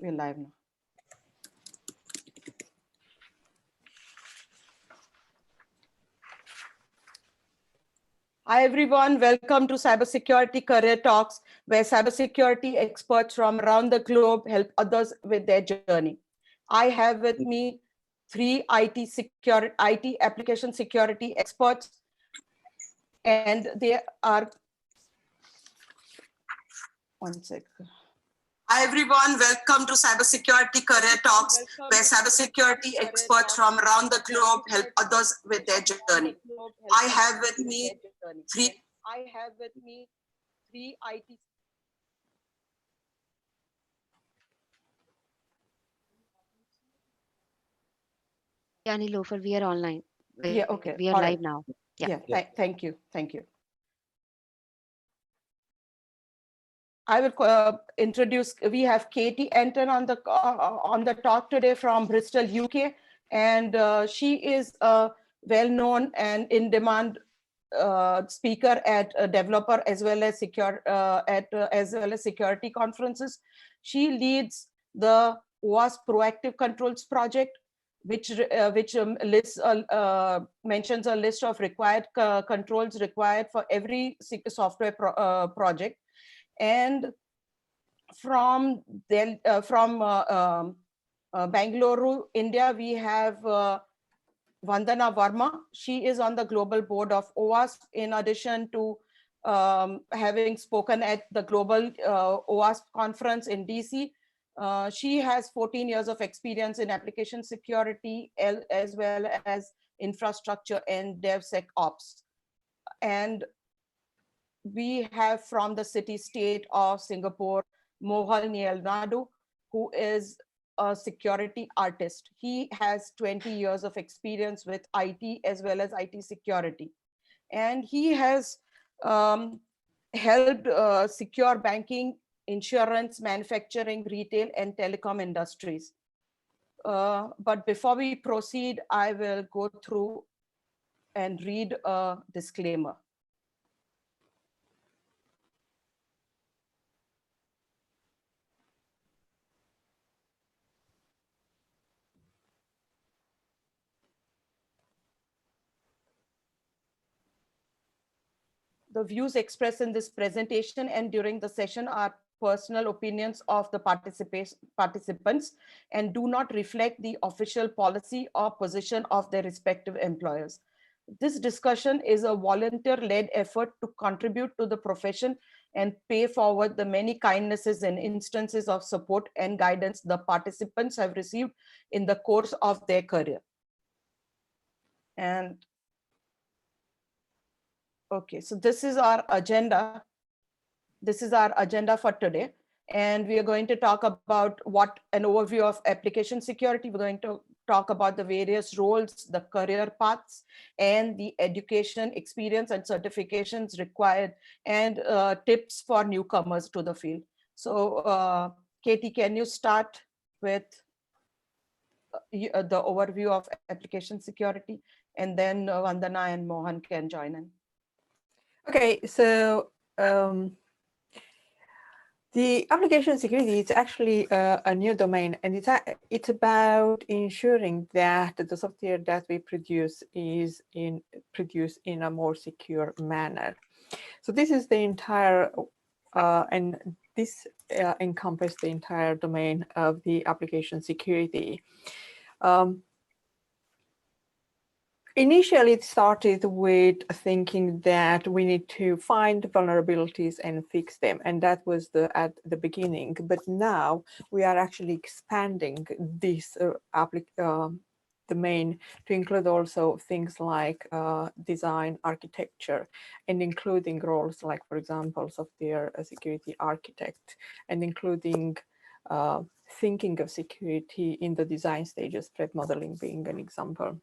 We're live now. Hi everyone, welcome to Cybersecurity Career Talks, where cybersecurity experts from around the globe help others with their journey. I have with me three IT application security experts, and they are, one sec. Hi everyone, welcome to Cybersecurity Career Talks, where cybersecurity experts from around the globe help others with their journey. I have with me three IT. Yeah, Niloufer, we are online. Yeah, okay. We are All live right. now. Yeah, thank you. Thank you. I will introduce, we have Katy Anton on the talk today from Bristol, UK, and she is a well-known and in-demand speaker at developer as well as security conferences. She leads the OWASP Proactive Controls project, which mentions a list of required controls required for every software project. And from Bangalore, India, we have Vandana Verma. She is on the global board of OWASP, in addition to having spoken at the global OWASP conference in DC. She has 14 years of experience in application security as well as infrastructure and DevSecOps. And we have from the city-state of Singapore, Mohan Yelnadu, who is a security artist. He has 20 years of experience with IT as well as IT security. And he has helped secure banking, insurance, manufacturing, retail, and telecom industries. But before we proceed, I will go through and read a disclaimer. The views expressed in this presentation and during the session are personal opinions of the participants and do not reflect the official policy or position of their respective employers. This discussion is a volunteer-led effort to contribute to the profession and pay forward the many kindnesses and instances of support and guidance the participants have received in the course of their career. And okay, so this is our agenda. This is our agenda for today. And we are going to talk about an overview of application security. We're going to talk about the various roles, the career paths, and the education, experience, and certifications required, and tips for newcomers to the field. So, Katy, can you start with the overview of application security? And then Vandana and Mohan can join in. Okay, so the application security is actually a new domain, and it's about ensuring that the software that we produce is produced in a more secure manner. So this is the entire, and this encompasses the entire domain of the application security. Initially, it started with thinking that we need to find vulnerabilities and fix them, and that was at the beginning. But now we are actually expanding this domain to include also things like design, architecture, and including roles like, for example, software security architect, and including thinking of security in the design stages, threat modeling being an example.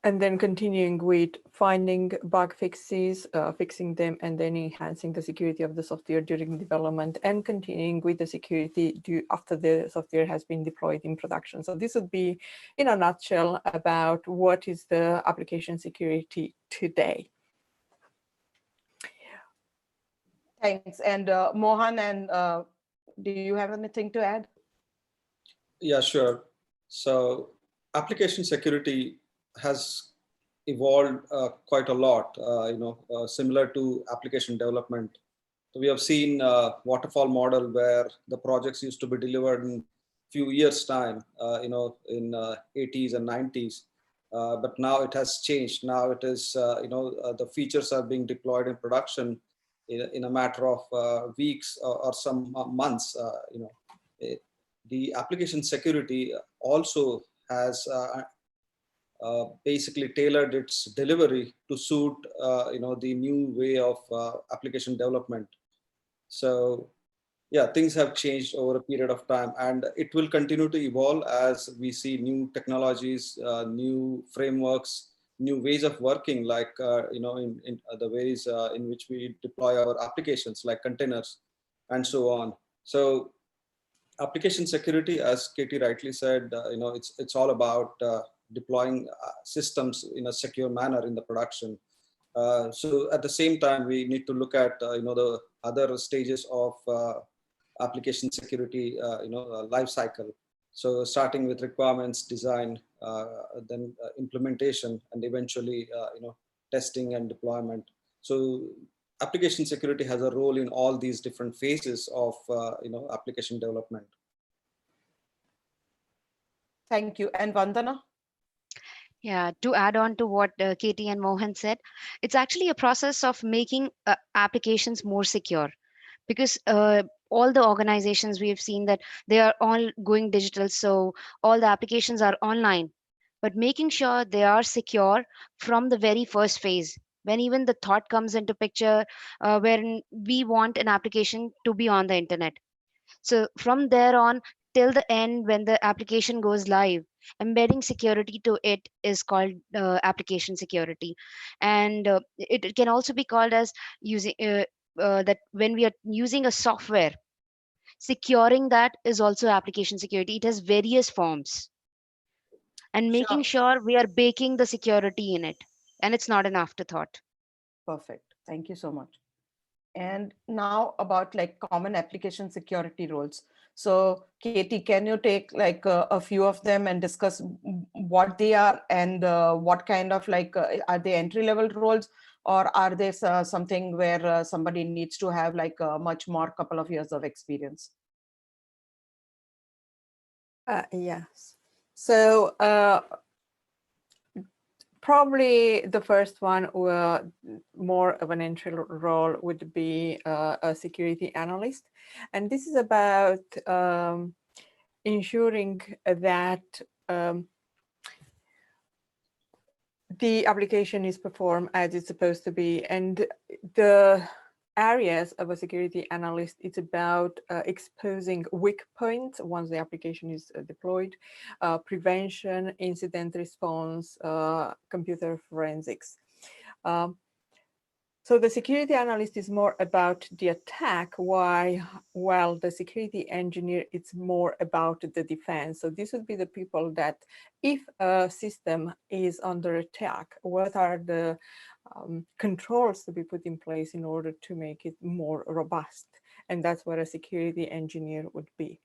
And then continuing with finding bug fixes, fixing them, and then enhancing the security of the software during development, and continuing with the security after the software has been deployed in production. So this would be, in a nutshell, about what is the application security today. Thanks. And Mohan and Do you have anything to add? Yeah, sure. So application security has evolved quite a lot, similar to application development. So we have seen a waterfall model where the projects used to be delivered in few years time, in 80s and 90s. But now it has changed. Now it is, the features are being deployed in production in a matter of weeks or some months. The application security also has basically tailored its delivery to suit the new way of application development. So yeah, things have changed over a period of time, and it will continue to evolve as we see new technologies, new frameworks, new ways of working, like in the ways in which we deploy our applications, like containers and so on. So application security, as Katie rightly said, it's all about deploying systems in a secure manner in the production. So at the same time, we need to look at the other stages of application security life cycle. So starting with requirements, design, then implementation, and eventually testing and deployment. So application security has a role in all these different phases of application development. Thank you. And Vandana? Yeah, to add on to what Katie and Mohan said, it's actually a process of making applications more secure, because all the organizations we have seen that they are all going digital, so all the applications are online, but making sure they are secure from the very first phase, when even the thought comes into picture, wherein we want an application to be on the internet. So from there on till the end, when the application goes live, embedding security to it is called application security. And it can also be called as using that when we are using a software, securing that is also application security. It has various forms, and making Sure. sure we are baking the security in it, and it's not an afterthought. Perfect. Thank you so much. And now about like common application security roles. So Katie, can you take like a few of them and discuss what they are and what kind of like, are they entry-level roles, or are they something where somebody needs to have like a much more couple of years of experience? Yes. So probably the first one, more of an entry role, would be a security analyst. And this is about ensuring that the application is performed as it's supposed to be. And the areas of a security analyst, it's about exposing weak points once the application is deployed, prevention, incident response, computer forensics. So the security analyst is more about the attack, while the security engineer, it's more about the defense. So this would be the people that, if a system is under attack, what are the controls to be put in place in order to make it more robust? And that's what a security engineer would be.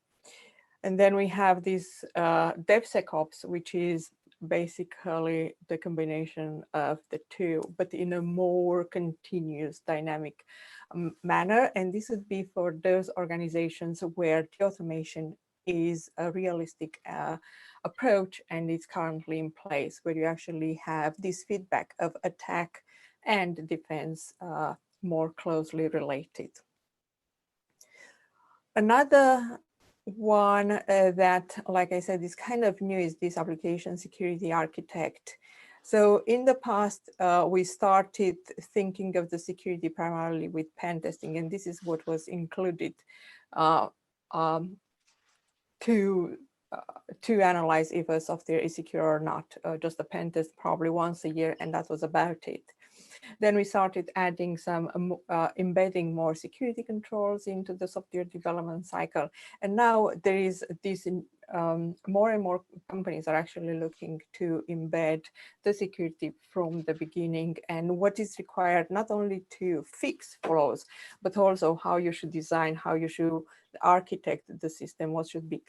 And then we have this DevSecOps, which is basically the combination of the two, but in a more continuous, dynamic manner. And this would be for those organizations where the automation is a realistic approach and it's currently in place, where you actually have this feedback of attack and defense more closely related. Another one that, like I said, is kind of new is this application security architect. So in the past, we started thinking of the security primarily with pen testing, and this is what was included to analyze if a software is secure or not. Just a pen test probably once a year, and that was about it. Then we started adding some, embedding more security controls into the software development cycle. And now there is this, more and more companies are actually looking to embed the security from the beginning, and what is required not only to fix flaws, but also how you should design, how you should architect the system, what should be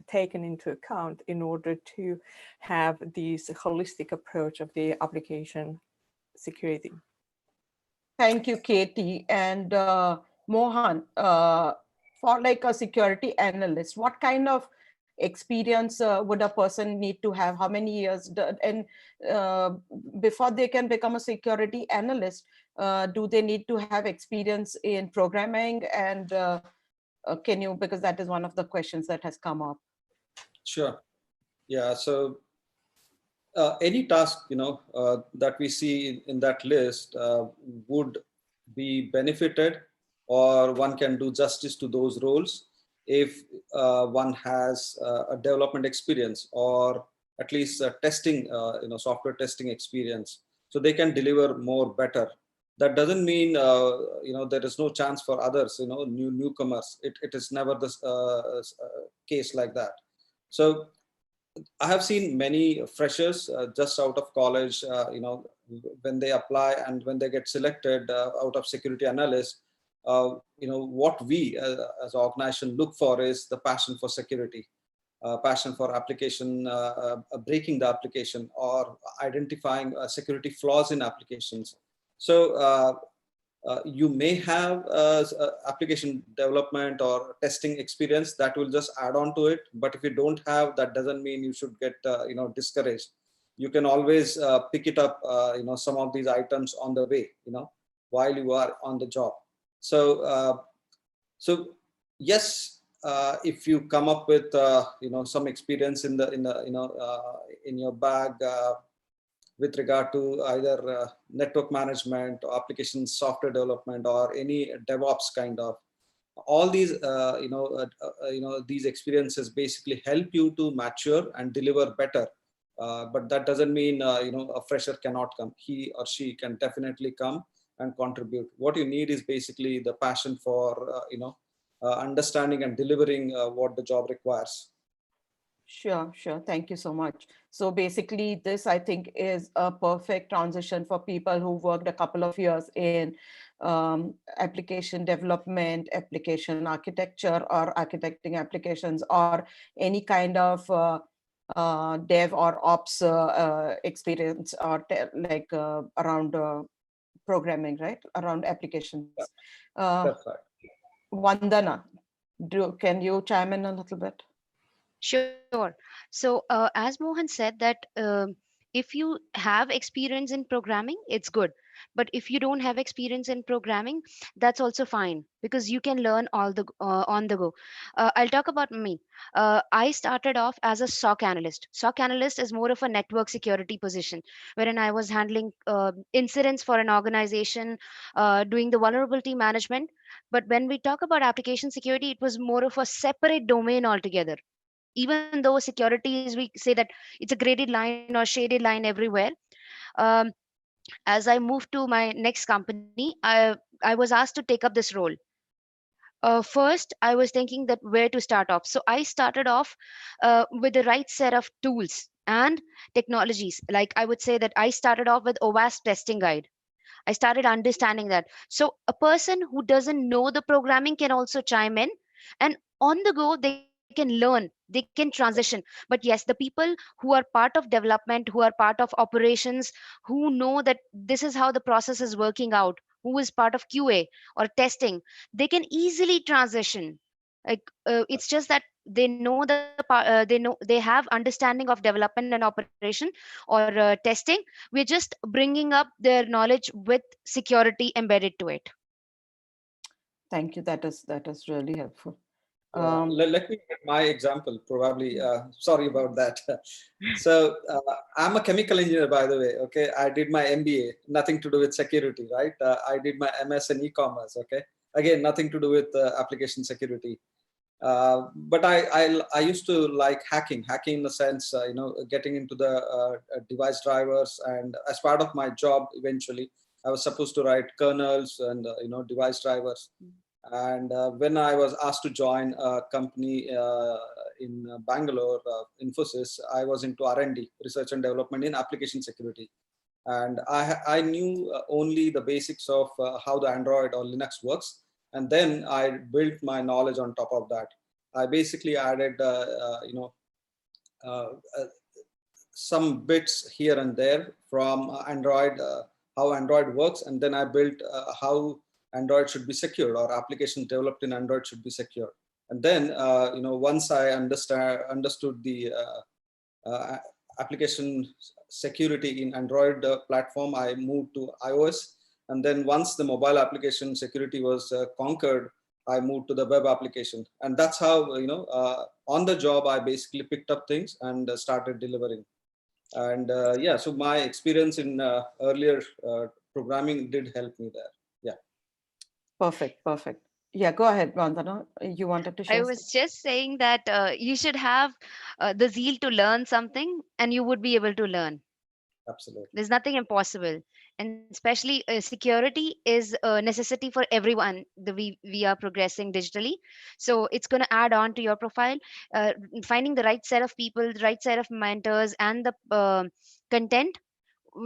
taken into account in order to have this holistic approach of the application security. Thank you, Katie. And Mohan, for like a security analyst, what kind of experience would a person need to have? How many years? And before they can become a security analyst, do they need to have experience in programming? And can you, because that is one of the questions that has come up. Sure. Yeah. So any task, that we see in that list would be benefited, or one can do justice to those roles if one has a development experience, or at least testing, software testing experience, so they can deliver more better. That doesn't mean there is no chance for others, newcomers. It is never the case like that. So I have seen many freshers just out of college, when they apply and when they get selected out of security analyst, what we as an organization look for is the passion for security, passion for application, breaking the application, or identifying security flaws in applications. So you may have application development or testing experience that will just add on to it. But if you don't have, that doesn't mean you should get discouraged. You can always pick it up, some of these items on the way, while you are on the job. So yes, if you come up with some experience in your bag, with regard to either network management or application software development or any DevOps kind of, all these these experiences basically help you to mature and deliver better. But that doesn't mean a fresher cannot come. He or she can definitely come and contribute. What you need is basically the passion for understanding and delivering what the job requires. Sure. Thank you so much. So basically, this, I think, is a perfect transition for people who worked a couple of years in application development, application architecture, or architecting applications, or any kind of dev or ops experience, or around programming, right? Around applications. That's right. Vandana, can you chime in a little bit? Sure. So, as Mohan said, that if you have experience in programming, it's good. But if you don't have experience in programming, that's also fine, because you can learn all the on the go. I'll talk about me. I started off as a SOC analyst. SOC analyst is more of a network security position, wherein I was handling incidents for an organization, doing the vulnerability management. But when we talk about application security, it was more of a separate domain altogether. Even though security is, we say that it's a graded line or shaded line everywhere. um, as I moved to my next company, I was asked to take up this role. First, I was thinking that where to start off, so I started off with the right set of tools and technologies. Like, I would say that I started off with OWASP testing guide. I started understanding that. So a person who doesn't know the programming can also chime in, and on the go they can learn, they can transition. But yes, the people who are part of development, who are part of operations, who know that this is how the process is working out, who is part of QA or testing, they can easily transition. Like, it's just that they know they have understanding of development and operation or testing. We're just bringing up their knowledge with security embedded to it. Thank you. That is really helpful. Let me get my example, probably. Sorry about that. So I'm a chemical engineer, by the way. Okay, I did my MBA, nothing to do with security, right? I did my MS in e-commerce. Okay, again, nothing to do with application security. But I used to like hacking in the sense, getting into the device drivers, and as part of my job, eventually, I was supposed to write kernels and device drivers. And when I was asked to join a company in Bangalore, Infosys, I was into R&D, research and development in application security. And I knew only the basics of how the Android or Linux works. And then I built my knowledge on top of that. I basically added, some bits here and there from Android, how Android works. And then I built how Android should be secured, or applications developed in Android should be secure. And then, once I understood the application security in Android platform, I moved to iOS. And then once the mobile application security was conquered, I moved to the web application. And that's how, on the job, I basically picked up things and started delivering. And yeah, so my experience in earlier programming did help me there. Yeah. Perfect. Perfect. Yeah, go ahead, Vandana. You wanted to share I was just saying that you should have the zeal to learn something, and you would be able to learn. Absolutely. There's nothing impossible, and especially security is a necessity for everyone. We are progressing digitally, so it's going to add on to your profile. Finding the right set of people, the right set of mentors, and the content,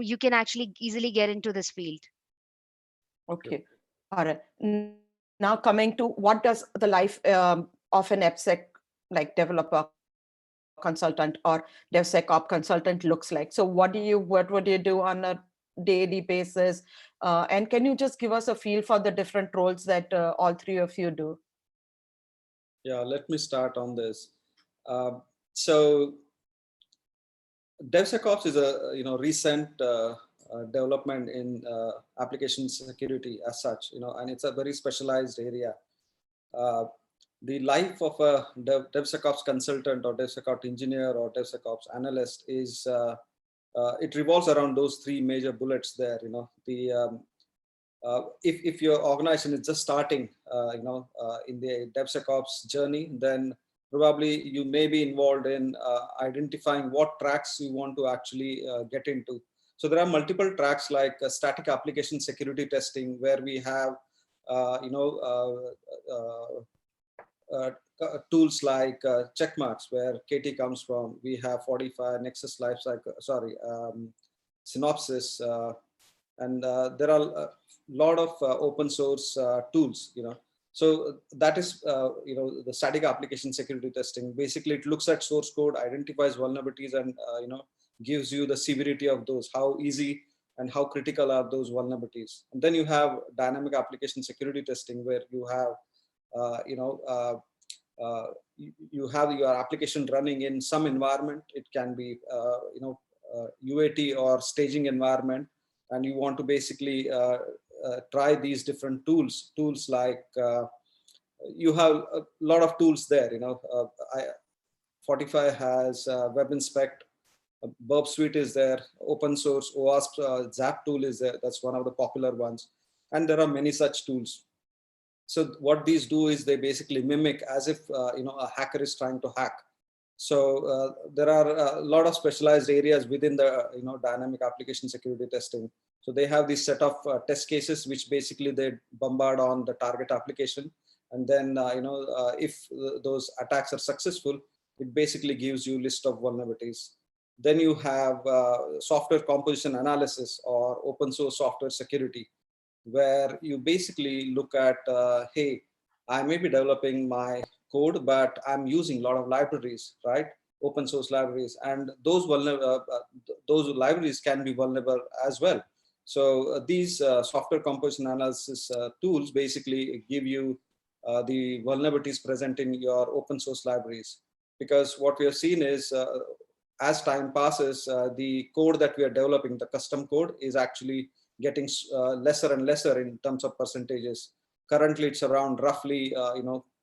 you can actually easily get into this field. Okay. All right. Now coming to what does the life of an AppSec like developer consultant or DevSecOps consultant looks like? So what would you do on a daily basis? And can you just give us a feel for the different roles that all three of you do? Yeah, let me start on this. So DevSecOps is a recent development in application security as such, and it's a very specialized area. The life of a DevSecOps consultant or DevSecOps engineer or DevSecOps analyst is it revolves around those three major bullets there. If your organization is just starting, in the DevSecOps journey, then probably you may be involved in identifying what tracks you want to actually get into. So there are multiple tracks like static application security testing, where we have, tools like checkmarks, where Katy comes from. We have 45 Nexus Lifecycle, Synopsys, and there are a lot of open source tools. So that is, the static application security testing. Basically, it looks at source code, identifies vulnerabilities, and gives you the severity of those, how easy and how critical are those vulnerabilities. And then you have dynamic application security testing, where you have, you have your application running in some environment. It can be, UAT or staging environment, and you want to basically try these different tools like you have a lot of tools there. 45 has Web Inspect, Burp Suite is there, open source OWASP Zap tool is there. That's one of the popular ones, and there are many such tools. So what these do is they basically mimic as if a hacker is trying to hack. So there are a lot of specialized areas within the dynamic application security testing. So they have this set of test cases which basically they bombard on the target application, and then if those attacks are successful, it basically gives you a list of vulnerabilities. Then you have software composition analysis or open source software security, where you basically look at, hey, I may be developing my code, but I'm using a lot of libraries, right? Open source libraries, and those libraries can be vulnerable as well. So these software composition analysis tools basically give you the vulnerabilities present in your open source libraries. Because what we have seen is, as time passes, the code that we are developing, the custom code, is actually getting lesser and lesser in terms of percentages. Currently, it's around roughly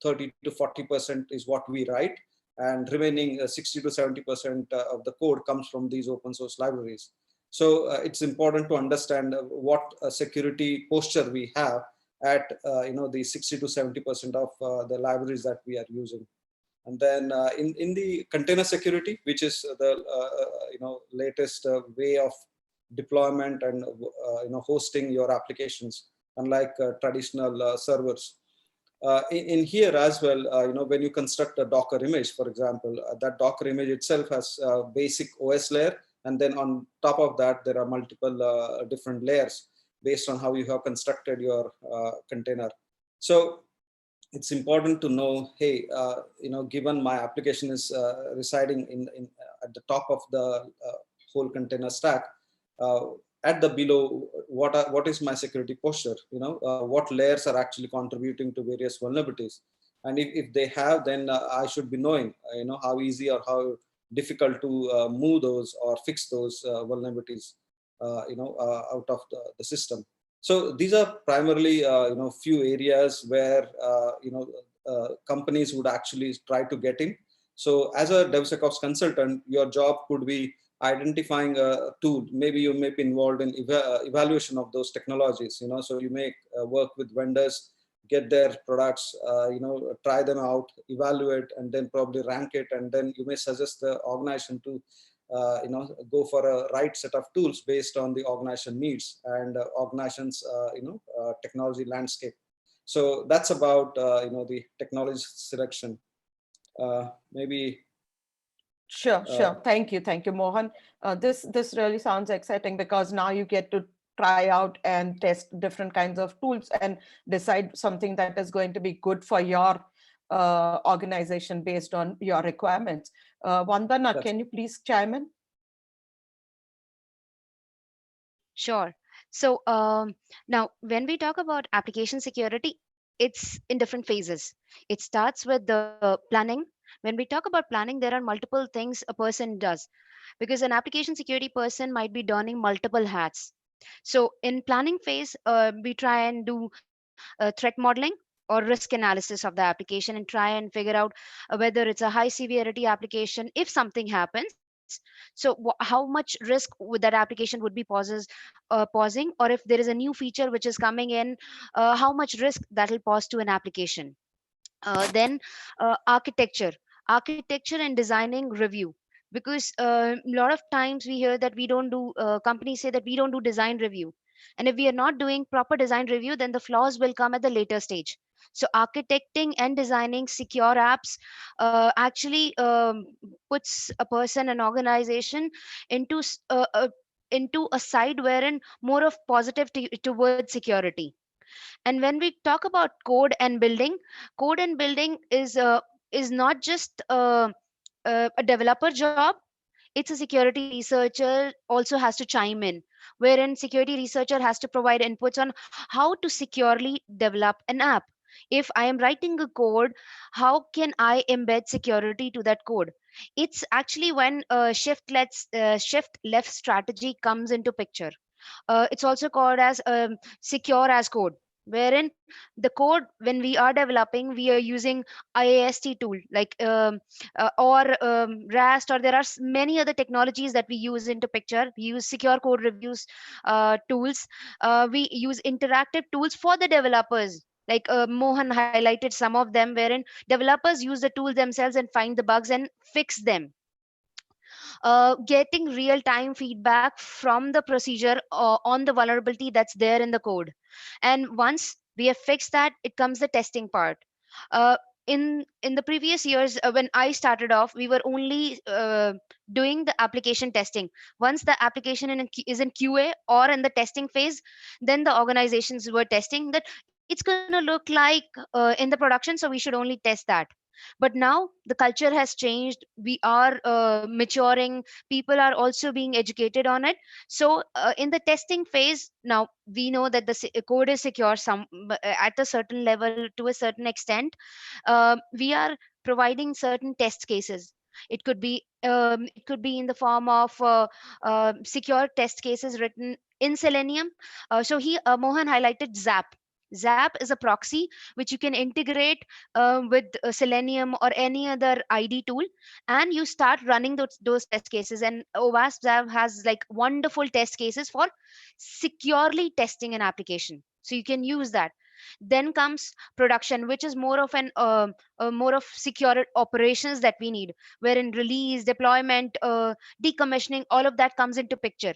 30 to 40% is what we write, and remaining 60 to 70% of the code comes from these open source libraries. So it's important to understand what security posture we have at the 60 to 70% of the libraries that we are using. And then in the container security, which is the latest way of deployment and hosting your applications, unlike traditional servers. In here as well, when you construct a Docker image, for example, that Docker image itself has a basic OS layer, and then on top of that, there are multiple different layers based on how you have constructed your container. So it's important to know, hey, given my application is residing at the top of the whole container stack, at the below, what is my security posture? What layers are actually contributing to various vulnerabilities, and if they have, then I should be knowing, how easy or how difficult to move those or fix those vulnerabilities, out of the system. So these are primarily, few areas where, companies would actually try to get in. So as a DevSecOps consultant, your job could be identifying a tool. Maybe you may be involved in evaluation of those technologies. So you may work with vendors, get their products, try them out, evaluate, and then probably rank it, and then you may suggest the organization to go for a right set of tools based on the organization needs and organization's technology landscape. So that's about the technology selection. Maybe. Sure. Thank you, Mohan. This really sounds exciting, because now you get to try out and test different kinds of tools and decide something that is going to be good for your organization based on your requirements. Vandana, can you please chime in? Sure. So now when we talk about application security, it's in different phases. It starts with the planning. When we talk about planning, there are multiple things a person does, because an application security person might be donning multiple hats. So in planning phase, we try and do threat modeling or risk analysis of the application and try and figure out whether it's a high severity application. If something happens, so how much risk would that application would be pausing, or if there is a new feature which is coming in, how much risk that will pose to an application. Then architecture and designing review, because a lot of times we hear that we don't do companies say that we don't do design review, and if we are not doing proper design review, then the flaws will come at the later stage. So architecting and designing secure apps actually puts a person, an organization, into into a side wherein more of positive towards security. And when we talk about code and building is not just a developer job. It's a security researcher also has to chime in, wherein security researcher has to provide inputs on how to securely develop an app. If I am writing a code, how can I embed security to that code? It's actually when shift left strategy comes into picture. It's also called as secure as code, wherein the code, when we are developing, we are using IAST tool like or Rust, or there are many other technologies that we use into picture. We use secure code reviews tools. We use interactive tools for the developers, like Mohan highlighted some of them, wherein developers use the tools themselves and find the bugs and fix them. Getting real time feedback from the procedure on the vulnerability that's there in the code. And once we have fixed that, it comes the testing part. uh, in the previous years, when I started off, we were only doing the application testing. Once the application is in QA or in the testing phase, then the organizations were testing that it's going to look like in the production, so we should only test that. But now the culture has changed. We are maturing. People are also being educated on it. So in the testing phase, now we know that the code is secure at a certain level, to a certain extent. We are providing certain test cases. It could be in the form of secure test cases written in Selenium. So he Mohan highlighted Zap. Zap is a proxy which you can integrate with Selenium or any other ID tool, and you start running those test cases. And OWASP Zap has like wonderful test cases for securely testing an application. So you can use that. Then comes production, which is more of secure operations that we need, wherein release, deployment, decommissioning, all of that comes into picture.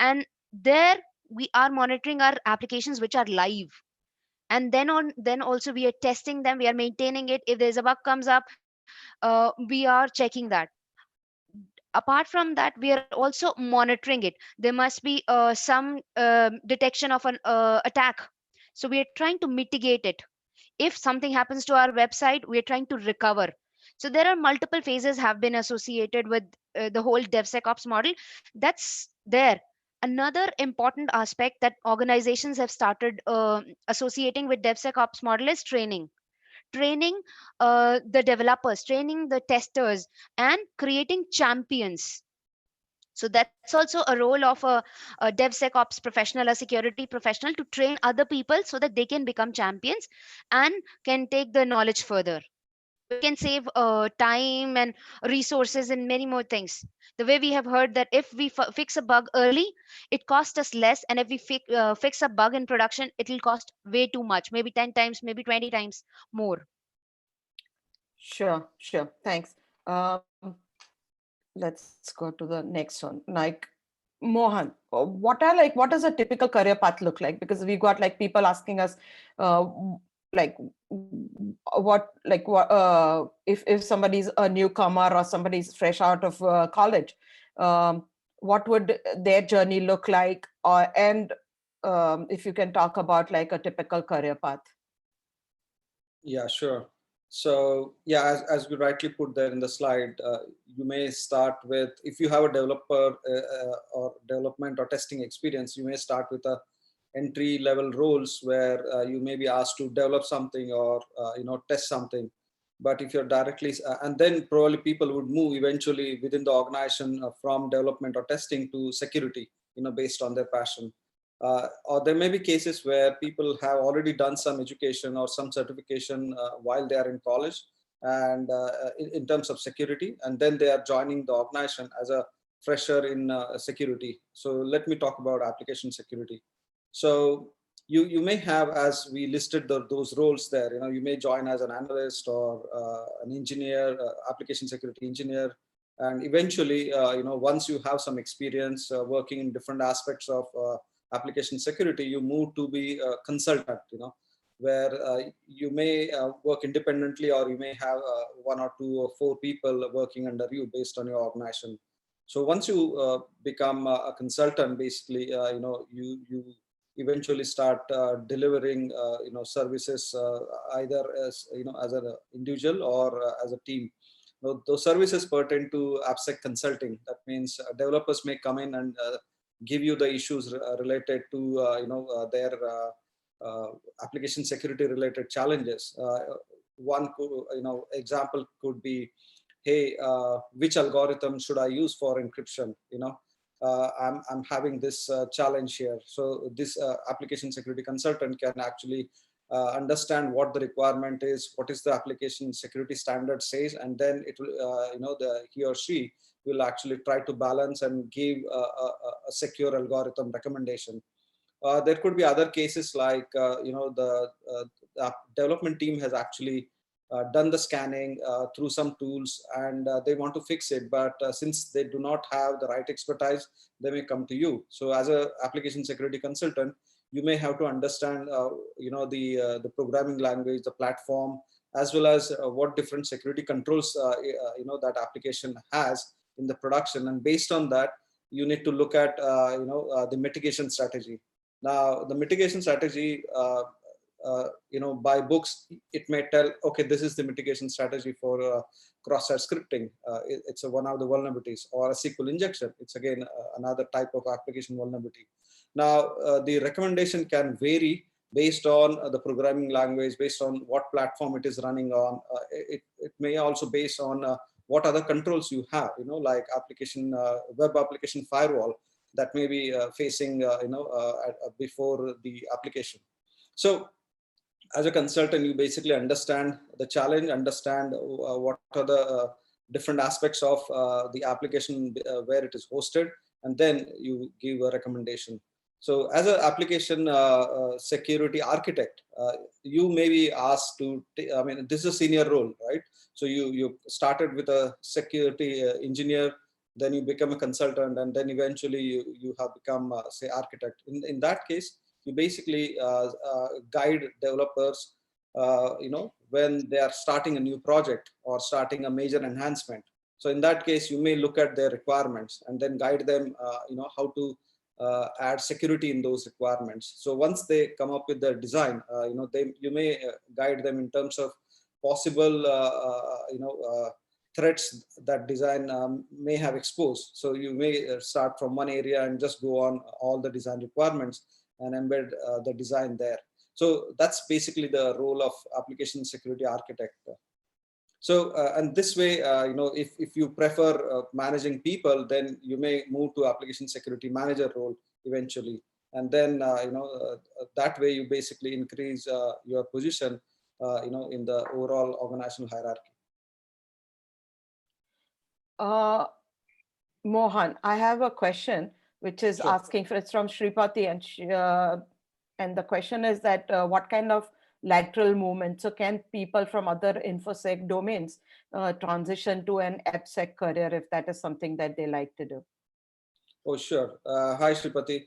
And there we are monitoring our applications which are live, and then also we are testing them, we are maintaining it. If there's a bug comes up, we are checking that. Apart from that, we are also monitoring it. There must be some detection of an attack, so we are trying to mitigate it. if something happens to our website, we're trying to recover. So there are multiple phases have been associated with the whole DevSecOps model. That's there. Another important aspect that organizations have started associating with DevSecOps model is training. Training the developers, training the testers, and creating champions. So that's also a role of a DevSecOps professional, a security professional, to train other people so that they can become champions and can take the knowledge further. So it can save time and resources and many more things. The way we have heard that if we fix a bug early, it costs us less, and if we fix a bug in production, it will cost way too much, maybe 10 times, maybe 20 times more. Sure, sure. Thanks. Let's go to the next one. Like, Mohan, what does a typical career path look like? Because we got like people asking us, like, if somebody's a newcomer or somebody's fresh out of college, what would their journey look like? And if you can talk about like a typical career path. Yeah, sure. So yeah, as we rightly put there in the slide, you may start with, if you have a developer or development or testing experience, you may start with a entry level roles where you may be asked to develop something or test something. But if you're directly, and then probably people would move eventually within the organization from development or testing to security, based on their passion. Or there may be cases where people have already done some education or some certification while they are in college, and in terms of security, and then they are joining the organization as a fresher in security. So let me talk about application security. So you may have, as we listed those roles there, you may join as an analyst or an engineer, application security engineer, and eventually, once you have some experience working in different aspects of application security, you move to be a consultant, where you may work independently, or you may have 1 or 2 or 4 people working under you based on your organization. So once you become a consultant, basically, you eventually start delivering, services either as an individual or as a team. Those services pertain to AppSec consulting. That means developers may come in and give you the issues related to their application security related challenges. One example could be, hey, which algorithm should I use for encryption? I'm having this challenge here. So this application security consultant can actually understand what the requirement is, what is the application security standard says, and then it will, he or she will actually try to balance and give a secure algorithm recommendation. There could be other cases like, the development team has actually done the scanning through some tools, and they want to fix it, but since they do not have the right expertise, they may come to you. So as a application security consultant, you may have to understand the programming language, the platform, as well as what different security controls that application has in the production, and based on that you need to look at the mitigation strategy. Now the mitigation strategy, by books, it may tell, okay, this is the mitigation strategy for cross-site scripting. It's one of the vulnerabilities, or a SQL injection. It's again another type of application vulnerability. Now the recommendation can vary based on the programming language, based on what platform it is running on. It may also based on what other controls you have, like application, web application firewall that may be facing, before the application. So as a consultant, you basically understand the challenge, understand what are the different aspects of the application where it is hosted, and then you give a recommendation. So as an application security architect, you may be asked to, this is a senior role, right? So you started with a security engineer, then you become a consultant, and then eventually you have become, say, architect. In that case, you basically guide developers, when they are starting a new project or starting a major enhancement. So in that case, you may look at their requirements and then guide them, how to add security in those requirements. So once they come up with the design, you may guide them in terms of possible threats that design may have exposed. So you may start from one area and just go on all the design requirements and embed the design there. So that's basically the role of application security architect. So, and this way, if you prefer managing people, then you may move to application security manager role eventually. And then, that way you basically increase your position, in the overall organizational hierarchy. Mohan, I have a question, which is Sure. asking for, it's from Shripati, and the question is that what kind of lateral movement? So can people from other InfoSec domains transition to an AppSec career if that is something that they like to do? Oh, sure. Hi, Shripati.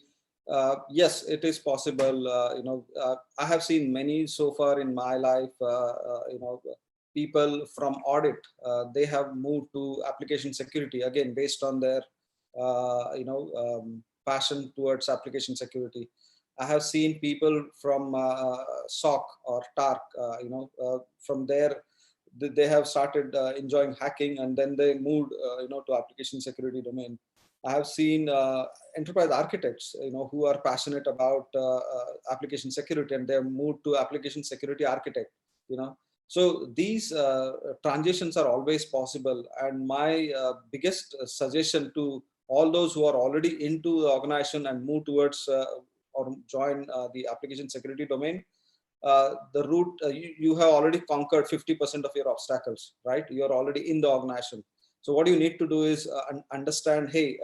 Yes, it is possible. I have seen many so far in my life, people from audit, they have moved to application security, again, based on their, passion towards application security. I have seen people from SOC or TARC, from there, they have started enjoying hacking, and then they moved, to application security domain. I have seen enterprise architects, who are passionate about application security, and they have moved to application security architect, So these transitions are always possible. And my biggest suggestion to all those who are already into the organization and move towards or join the application security domain, the route, you have already conquered 50% of your obstacles, right? You're already in the organization. So what you need to do is understand, hey,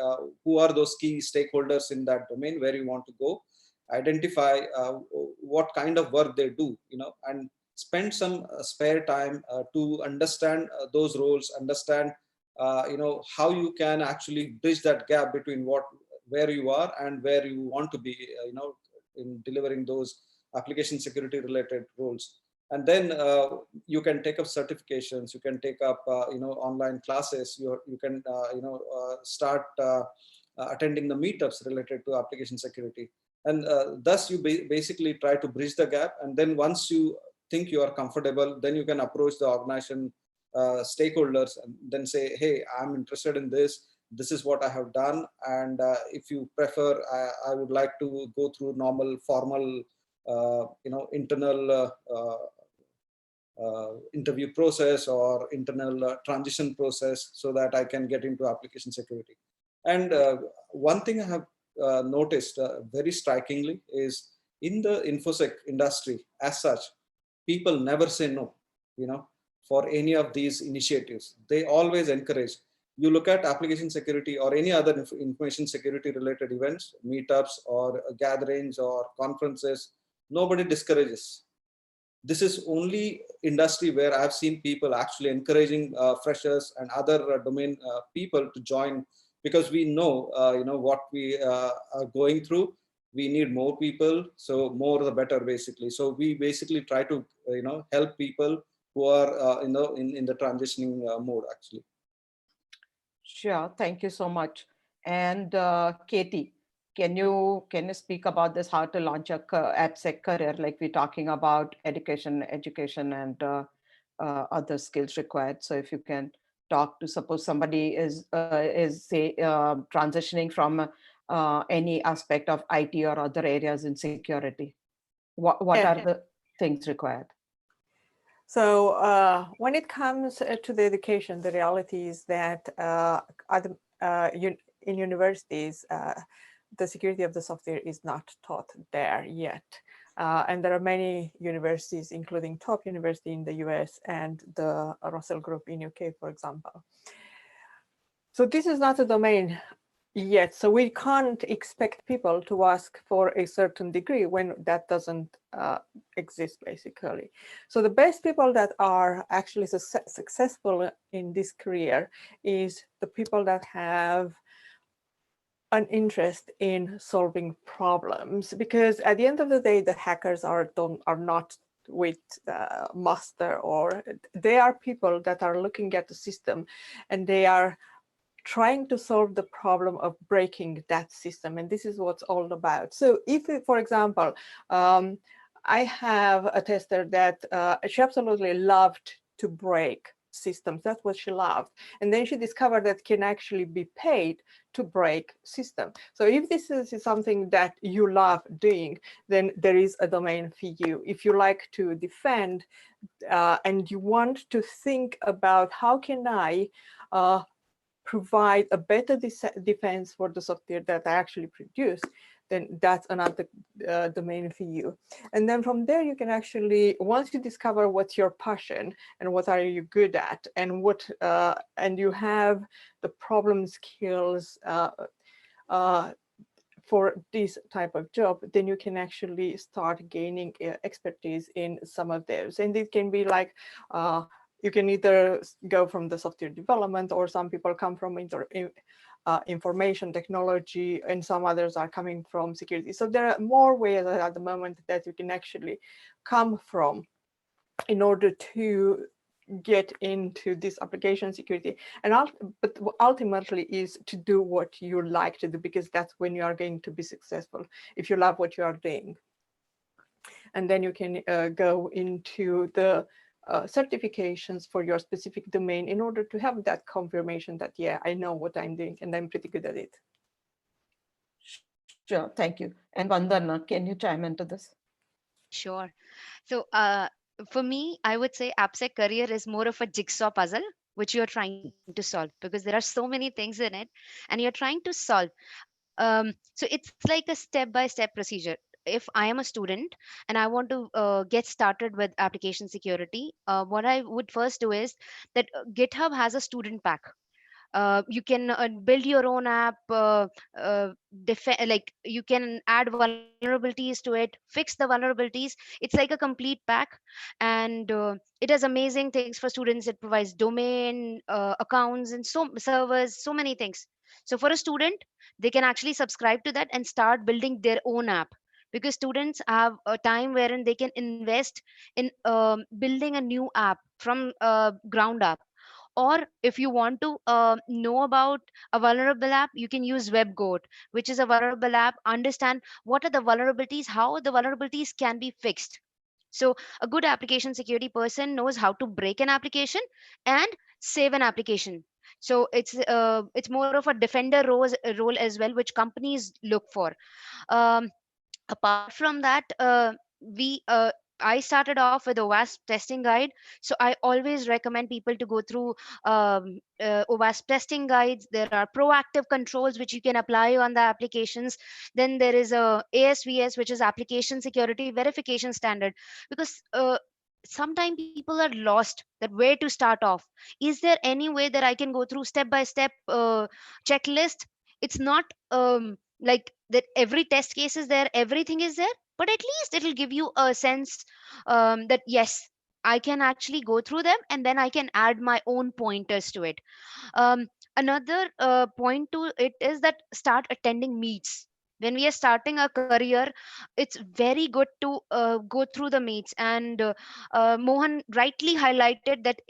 who are those key stakeholders in that domain where you want to go, identify what kind of work they do, and spend some spare time to understand those roles, understand, how you can actually bridge that gap between where you are and where you want to be, in delivering those application security related roles. And then you can take up certifications, you can take up online classes, you can start attending the meetups related to application security, and thus you basically try to bridge the gap. And then once you think you are comfortable, then you can approach the organization stakeholders and then say, hey, I'm interested in this, this is what I have done, and if you prefer, I would like to go through normal formal internal interview process or internal transition process so that I can get into application security. And one thing I have noticed very strikingly is in the InfoSec industry as such, people never say no, for any of these initiatives. They always encourage. You look at application security or any other information security related events, meetups or gatherings or conferences, nobody discourages. This is only industry where I've seen people actually encouraging freshers and other domain people to join, because we know, what we are going through. We need more people, so more the better, basically. So we basically try to, help people who are, in the transitioning mode, actually. Sure, thank you so much. And Katy, can you speak about this, how to launch a AppSec career? Like we're talking about education, and other skills required. So if you can talk to, suppose somebody is say transitioning from any aspect of IT or other areas in security, what are the things required? So when it comes to the education, the reality is that in universities, the security of the software is not taught there yet. And there are many universities, including top university in the US and the Russell Group in UK, for example. So this is not a domain yet. So we can't expect people to ask for a certain degree when that doesn't exist, basically. So the best people that are actually successful in this career is the people that have an interest in solving problems, because at the end of the day, the hackers are not with master, or they are people that are looking at the system and they are trying to solve the problem of breaking that system. And this is what's all about. So if, for example, I have a tester that she absolutely loved to break systems. That's what she loved. And then she discovered that can actually be paid to break system. So if this is something that you love doing, then there is a domain for you. If you like to defend and you want to think about how can I provide a better defense for the software that I actually produce, then that's another domain for you. And then from there, you can actually, once you discover what's your passion and what are you good at, and what and you have the problem skills for this type of job, then you can actually start gaining expertise in some of those. And it can be like, you can either go from the software development, or some people come from information technology, and some others are coming from security. So there are more ways at the moment that you can actually come from in order to get into this application security. And but ultimately is to do what you like to do, because that's when you are going to be successful, if you love what you are doing. And then you can go into the certifications for your specific domain in order to have that confirmation that, yeah, I know what I'm doing and I'm pretty good at it. Sure, thank you. And Vandana, can you chime into this? Sure. So for me, I would say AppSec career is more of a jigsaw puzzle, which you're trying to solve, because there are so many things in it and you're trying to solve. So it's like a step-by-step procedure. If I am a student and I want to get started with application security, what I would first do is that GitHub has a student pack. You can build your own app, like you can add vulnerabilities to it, fix the vulnerabilities. It's like a complete pack. And it has amazing things for students. It provides domain accounts and so servers, so many things. So for a student, they can actually subscribe to that and start building their own app, because students have a time wherein they can invest in building a new app from ground up. Or if you want to know about a vulnerable app, you can use WebGoat, which is a vulnerable app. Understand what are the vulnerabilities, how the vulnerabilities can be fixed. So a good application security person knows how to break an application and save an application. So it's more of a defender role as well, which companies look for. um, Apart from that, we I started off with a OWASP testing guide. So I always recommend people to go through OWASP testing guides. There are proactive controls which you can apply on the applications. Then there is a ASVS, which is application security verification standard. Because sometimes people are lost that where to start off. Is there any way that I can go through step by step checklist? It's not like that every test case is there, everything is there, but at least it'll give you a sense that yes, I can actually go through them and then I can add my own pointers to it. Another point to it is that start attending meets. When we are starting a career, it's very good to go through the meets. And Mohan rightly highlighted that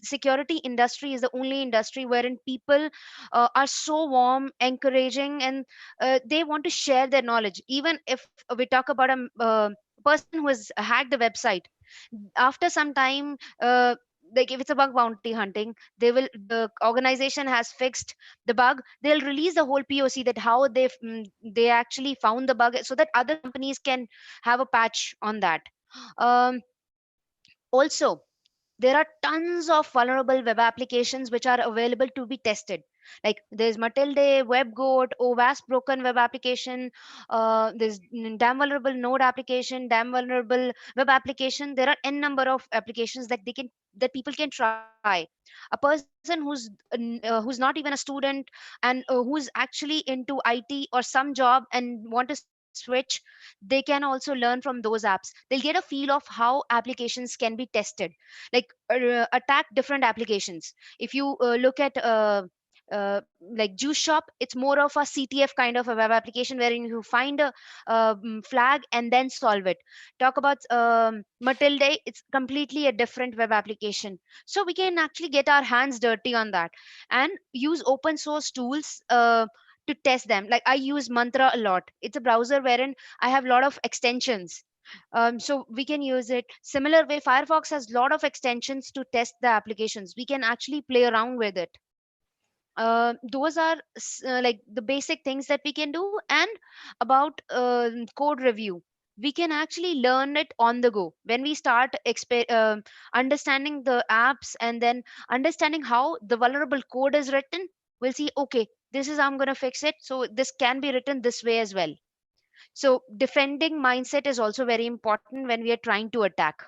security industry is the only industry wherein people are so warm, encouraging, and they want to share their knowledge. Even if we talk about a person who has hacked the website, after some time, like if it's a bug bounty hunting, the organization has fixed the bug, they'll release the whole POC that how they actually found the bug, so that other companies can have a patch on that. um, Also, there are tons of vulnerable web applications which are available to be tested. Like there's Matilde, WebGoat, OWASP broken web application, there's damn vulnerable node application, damn vulnerable web application. There are n number of applications that people can try. A person who's not even a student and who's actually into IT or some job and want to switch, they can also learn from those apps. They'll get a feel of how applications can be tested, like attack different applications. If you look at like Juice Shop, it's more of a CTF kind of a web application wherein you find a flag and then solve it. Talk about Matilda, it's completely a different web application. So we can actually get our hands dirty on that and use open source tools to test them. Like I use Mantra a lot. It's a browser wherein I have a lot of extensions. So we can use it. Similar way, Firefox has a lot of extensions to test the applications. We can actually play around with it. Those are like the basic things that we can do. And about code review, we can actually learn it on the go when we start understanding the apps and then understanding how the vulnerable code is written. We'll see, okay, this is how I'm going to fix it, so this can be written this way as well. So defending mindset is also very important when we are trying to attack.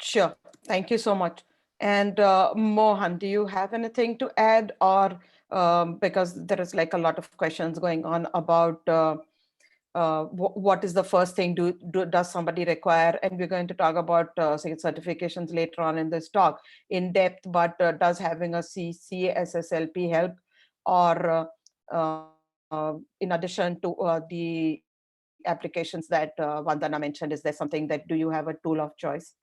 Sure. Thank you so much. And Mohan, do you have anything to add, or because there is like a lot of questions going on about what is the first thing does somebody require? And we're going to talk about say certifications later on in this talk in depth, but does having a CCSSLP help? Or in addition to the applications that Vandana mentioned, is there something that, do you have a tool of choice?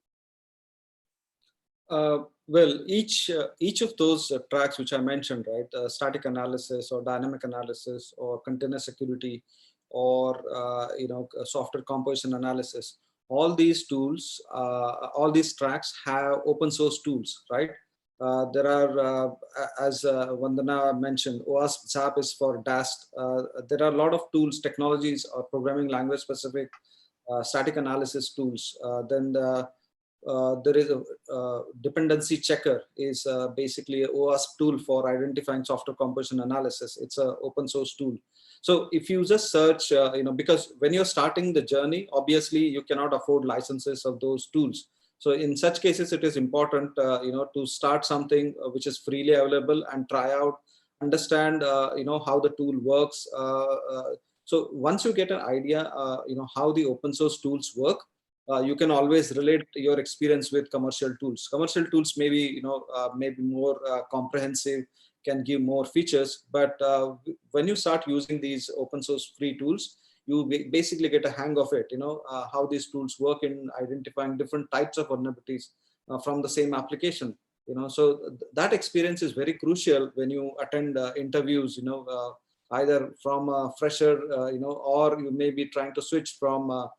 Well, each of those tracks which I mentioned, right, static analysis or dynamic analysis or container security or software composition analysis, all these tools, all these tracks have open source tools, right? There are, as Vandana mentioned, OWASP ZAP is for DAST. There are a lot of tools, technologies, or programming language specific static analysis tools. Then there is a dependency checker is basically a OWASP tool for identifying software composition analysis. It's an open source tool. So if you just search, because when you're starting the journey, obviously you cannot afford licenses of those tools. So in such cases, it is important, to start something which is freely available and try out, understand, how the tool works. So once you get an idea, how the open source tools work, you can always relate your experience with commercial tools. Commercial tools maybe, maybe more comprehensive, can give more features. But when you start using these open source free tools, you basically get a hang of it, how these tools work in identifying different types of vulnerabilities from the same application. So that experience is very crucial when you attend interviews, either from a fresher, or you may be trying to switch from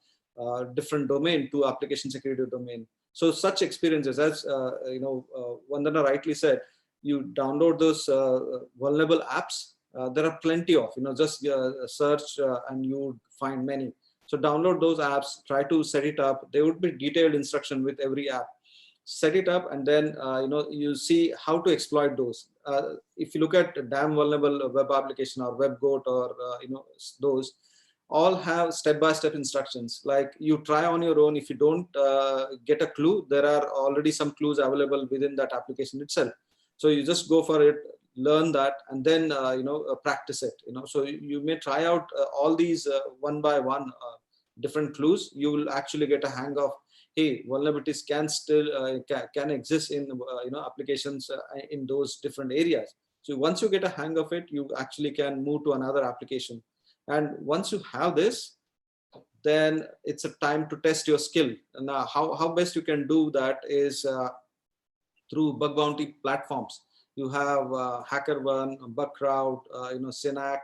different domain to application security domain. So such experiences, as Vandana rightly said, you download those vulnerable apps. There are plenty of, just search and you find many. So download those apps, try to set it up. There would be detailed instruction with every app. Set it up, and then you see how to exploit those. If you look at damn vulnerable web application or WebGoat or those, all have step-by-step instructions. Like you try on your own. If you don't get a clue, there are already some clues available within that application itself. So you just go for it, learn that, and then practice it. So you may try out all these one by one different clues. You will actually get a hang of, hey, vulnerabilities can still can exist in applications in those different areas. So once you get a hang of it, you actually can move to another application. And once you have this, then it's a time to test your skill. And how best you can do that is through bug bounty platforms. You have HackerOne, Bugcrowd, Synac,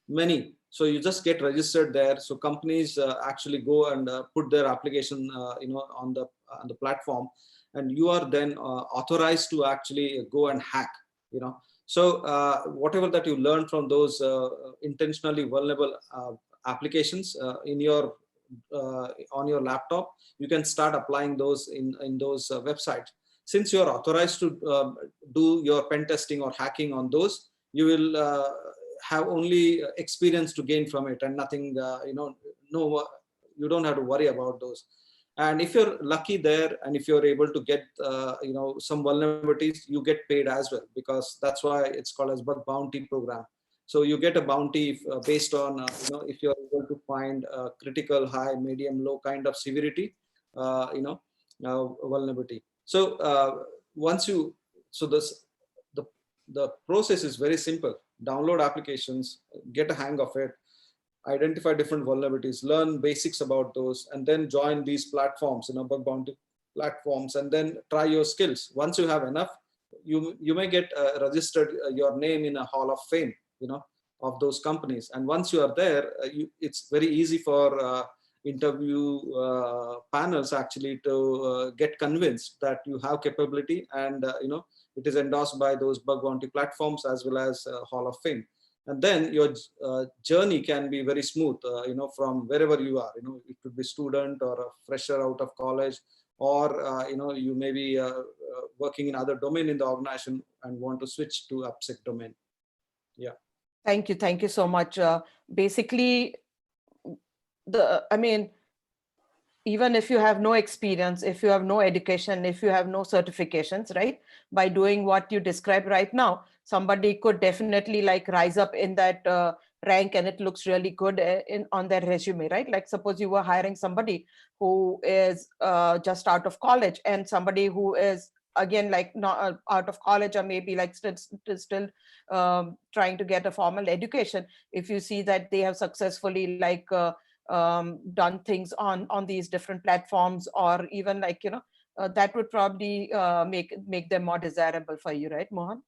many. So you just get registered there. So companies actually go and put their application, on the platform, and you are then authorized to actually go and hack. So whatever that you learn from those intentionally vulnerable applications in your on your laptop, you can start applying those in those websites. Since you're authorized to do your pen testing or hacking on those, you will have only experience to gain from it, and nothing, you don't have to worry about those. And if you're lucky there, and if you're able to get some vulnerabilities, you get paid as well, because that's why it's called as bug bounty program. So you get a bounty based on if you're able to find critical, high, medium, low kind of severity vulnerability. So once you so the process is very simple. Download applications, get a hang of it, identify different vulnerabilities, learn basics about those, and then join these platforms, bug bounty platforms, and then try your skills. Once you have enough, you may get registered your name in a hall of fame, of those companies. And once you are there, it's very easy for interview panels actually to get convinced that you have capability, and it is endorsed by those bug bounty platforms as well as hall of fame. And then your journey can be very smooth, from wherever you are. It could be student or a fresher out of college, or you may be working in other domain in the organization and want to switch to AppSec domain. Yeah. Thank you so much. Basically, even if you have no experience, if you have no education, if you have no certifications, right? By doing what you described right now, somebody could definitely rise up in that rank, and it looks really good on their resume, right? Like suppose you were hiring somebody who is just out of college, and somebody who is again not out of college, or maybe still trying to get a formal education. If you see that they have successfully done things on these different platforms, or even that would probably make them more desirable for you, right, Mohan?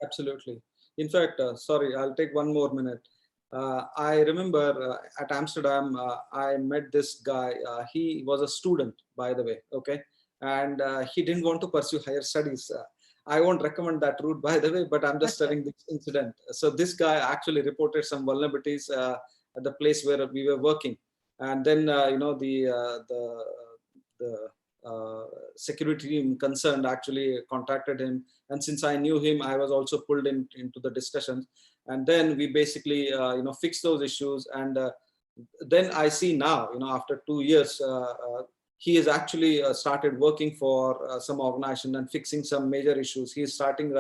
Absolutely. In fact, sorry, I'll take one more minute. I remember at Amsterdam, I met this guy. He was a student, by the way, okay? And he didn't want to pursue higher studies. I won't recommend that route, by the way, but I'm just telling this incident. So this guy actually reported some vulnerabilities at the place where we were working. And then, the security team concerned actually contacted him. And since I knew him, I was also pulled into the discussions. And then we basically, fixed those issues. And then I see now, after 2 years, he has actually started working for some organization and fixing some major issues. He has started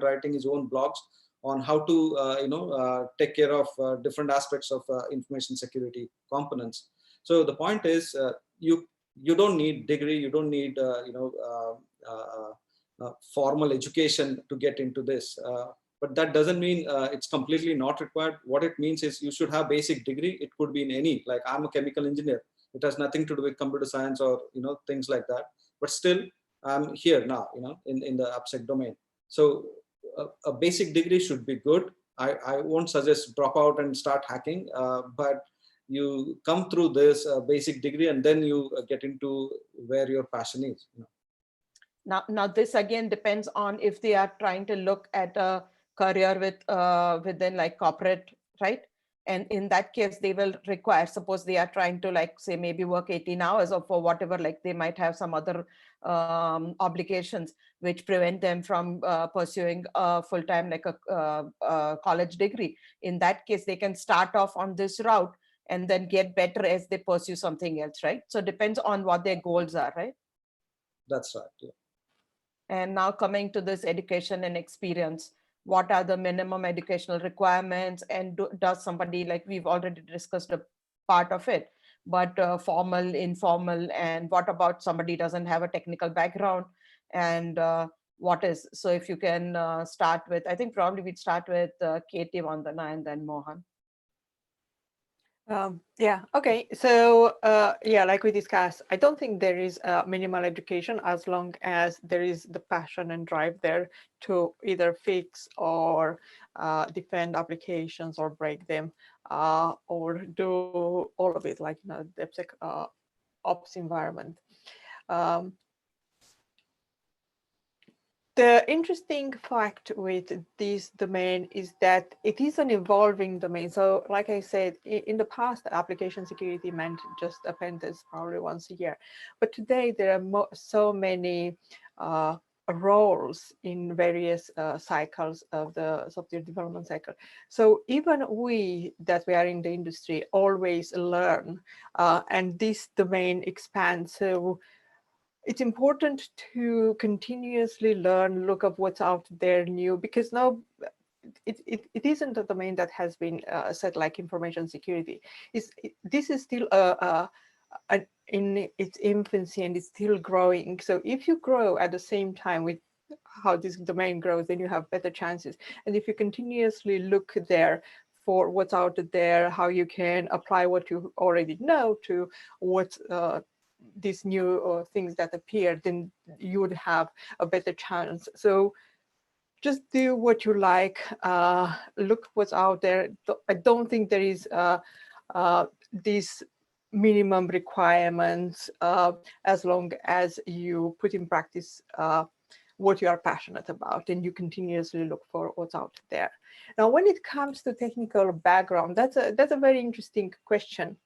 writing his own blogs on how to, take care of different aspects of information security components. So the point is, you don't need degree, you don't need formal education to get into this. But that doesn't mean it's completely not required. What it means is you should have basic degree. It could be in any, like I'm a chemical engineer. It has nothing to do with computer science or things like that. But still, I'm here now, in the AppSec domain. So a basic degree should be good. I won't suggest drop out and start hacking, but you come through this basic degree, and then you get into where your passion is. Now this again depends on if they are trying to look at a career within corporate, right? And in that case, they will require, suppose they are trying to say maybe work 18 hours or for whatever, they might have some other obligations which prevent them from pursuing a full-time a college degree. In that case, they can start off on this route and then get better as they pursue something else, right? So it depends on what their goals are, right? That's right, yeah. And now coming to this education and experience, what are the minimum educational requirements, and does somebody, we've already discussed a part of it, but formal, informal, and what about somebody doesn't have a technical background, and what is, so if you can start with, I think probably we'd start with Katy, Vandana, and then Mohan. Yeah, okay. So yeah, like we discussed, I don't think there is minimal education as long as there is the passion and drive there to either fix or defend applications or break them, or do all of it, like the AppSec ops environment. The interesting fact with this domain is that it is an evolving domain. So like I said, in the past, application security meant just a pen test probably once a year. But today there are so many roles in various cycles of the software development cycle. So even we that we are in the industry always learn, and this domain expands. So it's important to continuously learn, look up what's out there new, because now it isn't a domain that has been set like information security. This is still in its infancy, and it's still growing. So if you grow at the same time with how this domain grows, then you have better chances. And if you continuously look there for what's out there, how you can apply what you already know to what these new things that appear, then you would have a better chance. So just do what you like, look what's out there. I don't think there is these minimum requirements as long as you put in practice what you are passionate about and you continuously look for what's out there. Now, when it comes to technical background, that's a very interesting question.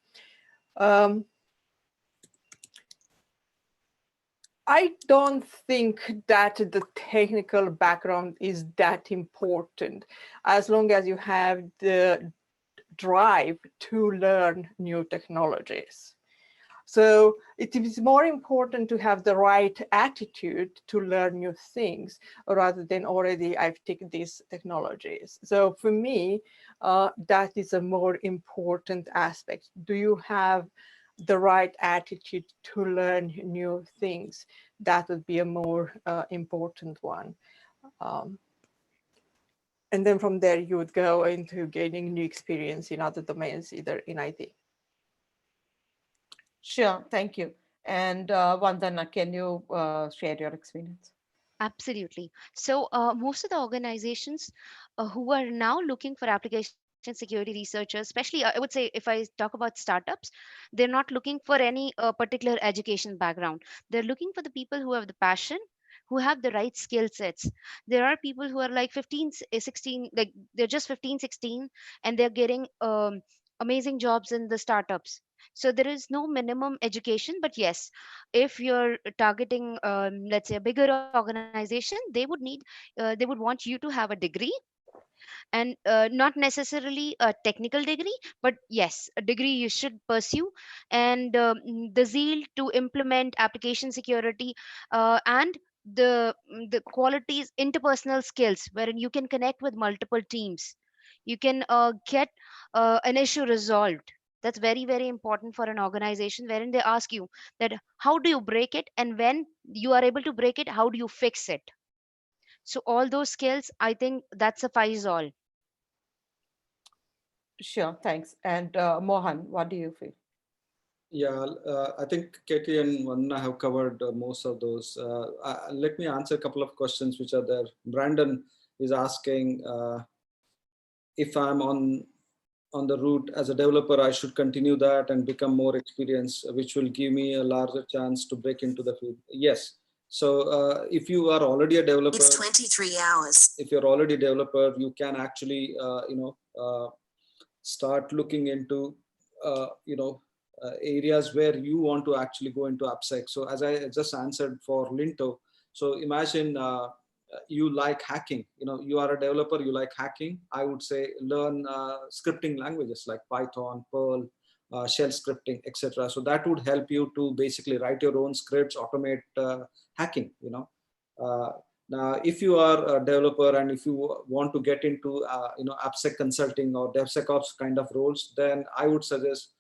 I don't think that the technical background is that important, as long as you have the drive to learn new technologies. So it is more important to have the right attitude to learn new things rather than already I've taken these technologies. So for me, that is a more important aspect. Do you have the right attitude to learn new things? That would be a more important one. And then from there, you would go into gaining new experience in other domains, either in IT. Sure, thank you. And Vandana, can you share your experience? Absolutely. So most of the organizations who are now looking for application security researchers, especially I would say if I talk about startups, they're not looking for any particular education background. They're looking for the people who have the passion, who have the right skill sets. There are people who are like 15, 16, like they're just 15, 16, and they're getting amazing jobs in the startups. So there is no minimum education, but yes, if you're targeting let's say a bigger organization, they would want you to have a degree, and not necessarily a technical degree, but yes, a degree you should pursue, and the zeal to implement application security, and the qualities, interpersonal skills wherein you can connect with multiple teams, you can get an issue resolved. That's very, very important for an organization, wherein they ask you that how do you break it, and when you are able to break it, how do you fix it. So all those skills, I think that suffices all. Sure, thanks. And Mohan, what do you feel? Yeah, I think Katie and Vandana have covered most of those. Let me answer a couple of questions which are there. Brandon is asking if I'm on the route as a developer, I should continue that and become more experienced, which will give me a larger chance to break into the field. Yes. So if you are already a developer, it's 23 hours. If you're already a developer, you can actually, start looking into, areas where you want to actually go into AppSec. So as I just answered for Linto, so imagine you like hacking, you are a developer, you like hacking. I would say learn scripting languages like Python, Perl, shell scripting, etc. So that would help you to basically write your own scripts, automate hacking. Now, if you are a developer and if you want to get into AppSec consulting or DevSecOps kind of roles, then I would suggest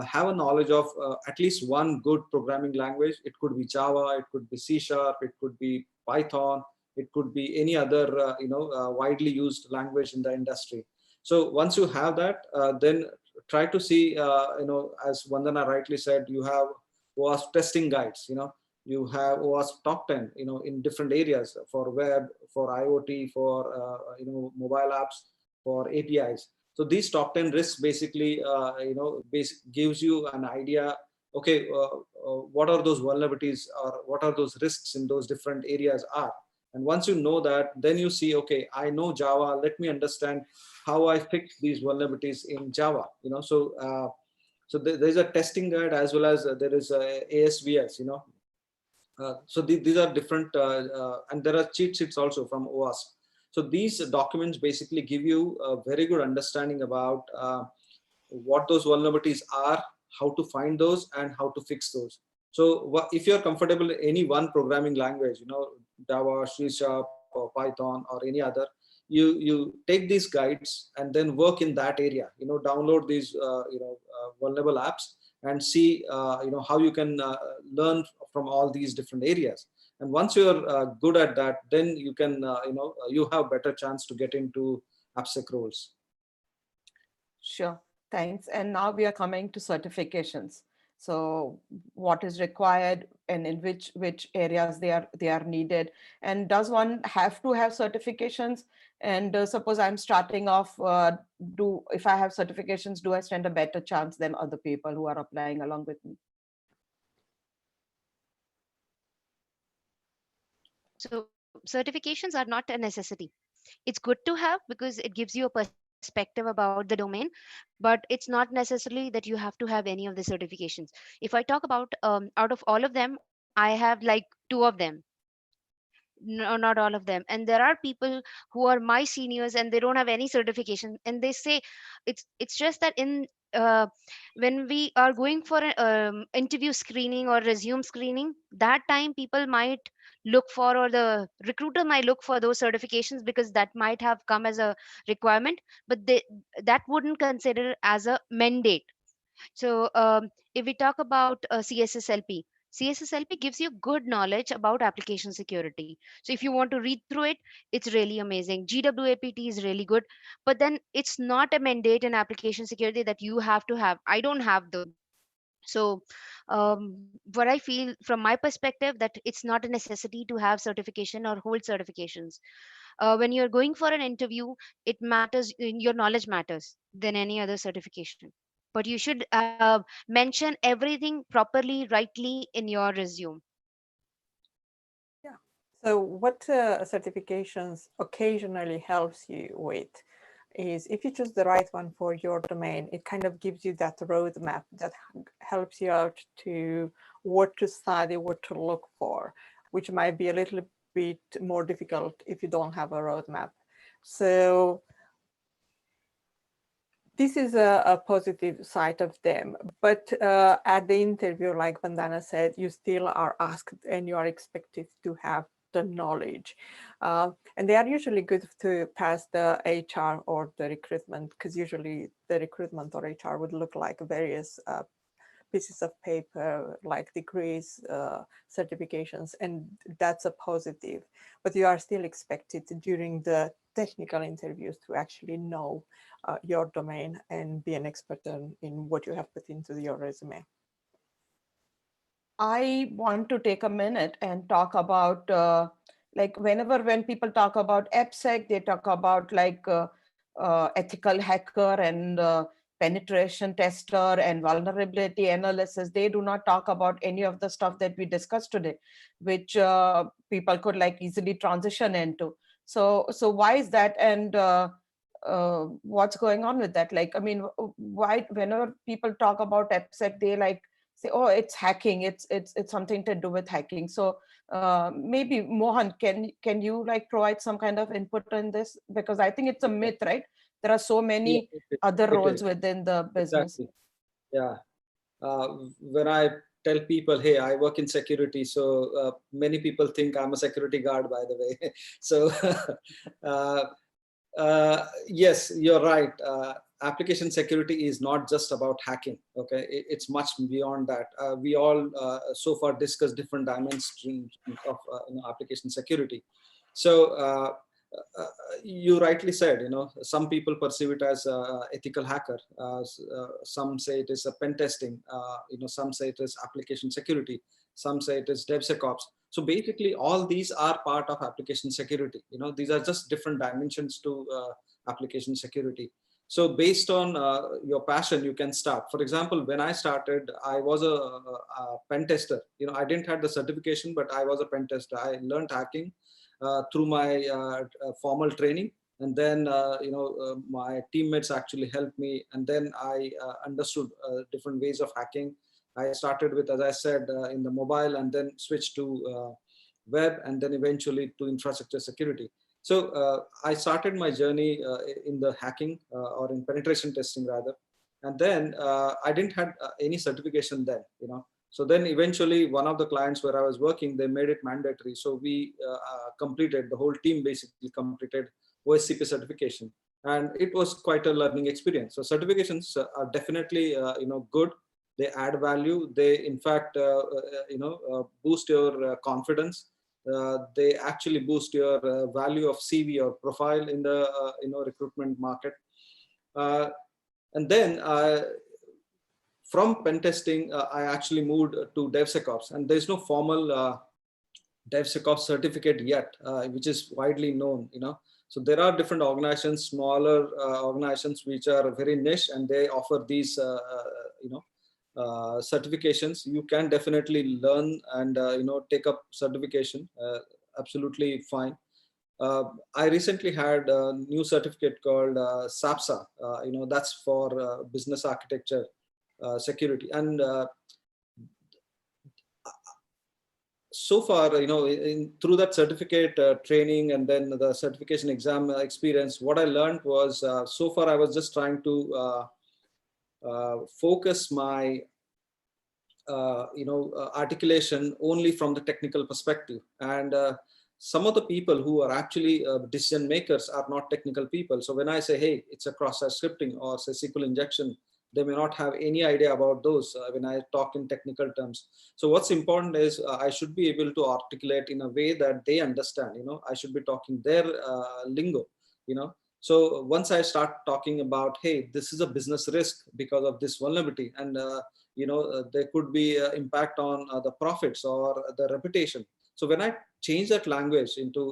have a knowledge of at least one good programming language. It could be Java, it could be C#, it could be Python, it could be any other widely used language in the industry. So once you have that, then try to see, as Vandana rightly said, you have OWASP testing guides. You have OWASP top 10, in different areas for web, for IoT, for mobile apps, for APIs. So these top 10 risks basically, gives you an idea. Okay, what are those vulnerabilities, or what are those risks in those different areas are? And once you know that, then you see, okay, I know Java. Let me understand how I fix these vulnerabilities in Java. So there's a testing guide as well as there is a ASVS. So these are different, and there are cheat sheets also from OWASP. So these documents basically give you a very good understanding about what those vulnerabilities are, how to find those, and how to fix those. So if you're comfortable in any one programming language, Java, C# or Python or any other, you take these guides and then work in that area. Download these vulnerable apps and see how you can learn from all these different areas. And once you're good at that, then you can, you have better chance to get into AppSec roles. Sure, thanks. And now we are coming to certifications. So what is required and in which areas they are needed, and does one have to have certifications? And suppose I'm starting off, if I have certifications, do I stand a better chance than other people who are applying along with me? So certifications are not a necessity. It's good to have because it gives you a perspective about the domain, but it's not necessarily that you have to have any of the certifications. If I talk about out of all of them, I have like 2 of them. No, not all of them. And there are people who are my seniors and they don't have any certification, and they say it's just that in when we are going for an interview screening or resume screening, that time people might look for, or the recruiter might look for those certifications because that might have come as a requirement, but that wouldn't consider as a mandate. So if we talk about CSSLP, CSSLP gives you good knowledge about application security. So if you want to read through it, it's really amazing. GWAPT is really good, but then it's not a mandate in application security that you have to have. I don't have them. So what I feel from my perspective, that it's not a necessity to have certification or hold certifications. When you're going for an interview, it matters, your knowledge matters than any other certification, but you should mention everything properly, rightly in your resume. Yeah. So what certifications occasionally helps you with is, if you choose the right one for your domain, it kind of gives you that roadmap that helps you out to what to study, what to look for, which might be a little bit more difficult if you don't have a roadmap. So this is a positive side of them, but at the interview, like Vandana said, you still are asked and you are expected to have the knowledge. And they are usually good to pass the HR or the recruitment, because usually the recruitment or HR would look like various pieces of paper, like degrees, certifications, and that's a positive. But you are still expected during the technical interviews to actually know your domain and be an expert in what you have put into your resume. I want to take a minute and talk about like when people talk about AppSec, they talk about like ethical hacker and penetration tester and vulnerability analysis. They do not talk about any of the stuff that we discussed today, which people could like easily transition into. So why is that? And what's going on with that? Like, I mean, why whenever people talk about AppSec, they like say, oh, it's hacking, it's something to do with hacking. So maybe Mohan, can you like provide some kind of input on this? Because I think it's a myth, right? There are so many other roles within the business. Exactly. Yeah. When I tell people, hey, I work in security, so many people think I'm a security guard, by the way. So yes, you're right. Application security is not just about hacking. Okay, it's much beyond that. We all so far discussed different dimensions of application security. So you rightly said, some people perceive it as ethical hacker. Some say it is a pen testing. Some say it is application security. Some say it is DevSecOps. So basically, all these are part of application security. These are just different dimensions to application security. So based on your passion, you can start. For example, when I started, I was a pen tester. I didn't have the certification, but I was a pen tester. I learned hacking through my formal training. And then, my teammates actually helped me. And then I understood different ways of hacking. I started with, as I said, in the mobile, and then switched to web, and then eventually to infrastructure security. So I started my journey in the hacking or in penetration testing rather. And then I didn't have any certification then, So then eventually one of the clients where I was working, they made it mandatory. So we completed, the whole team basically completed OSCP certification. And it was quite a learning experience. So certifications are definitely, good. They add value. They, in fact, boost your confidence. They actually boost your value of CV or profile in the recruitment market. And then from pen testing, I actually moved to DevSecOps, and there's no formal DevSecOps certificate yet, which is widely known. So there are different organizations, smaller organizations, which are very niche, and they offer these certifications. You can definitely learn and take up certification. Absolutely fine. I recently had a new certificate called SAPSA. That's for business architecture security. And so far, through that certificate training and then the certification exam experience, what I learned was, so far I was just trying to focus my articulation only from the technical perspective. And some of the people who are actually decision makers are not technical people. So when I say, hey, it's a cross-site scripting or say SQL injection, they may not have any idea about those when I talk in technical terms. So what's important is I should be able to articulate in a way that they understand. I should be talking their lingo. So once I start talking about, hey, this is a business risk because of this vulnerability, and there could be impact on the profits or the reputation. So when I change that language into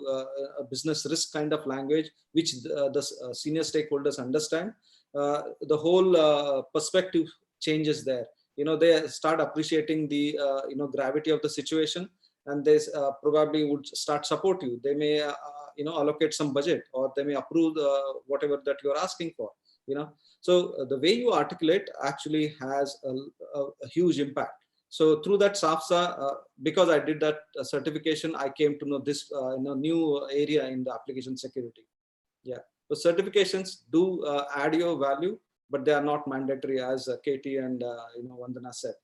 a business risk kind of language, which the senior stakeholders understand, the whole perspective changes there. They start appreciating the gravity of the situation, and they probably would start support you. They may allocate some budget, or they may approve whatever that you're asking for. So the way you articulate actually has a huge impact. So through that SAFSA, because I did that certification, I came to know this new area in the application security. Yeah. So certifications do add your value, but they are not mandatory, as Katy and Vandana said.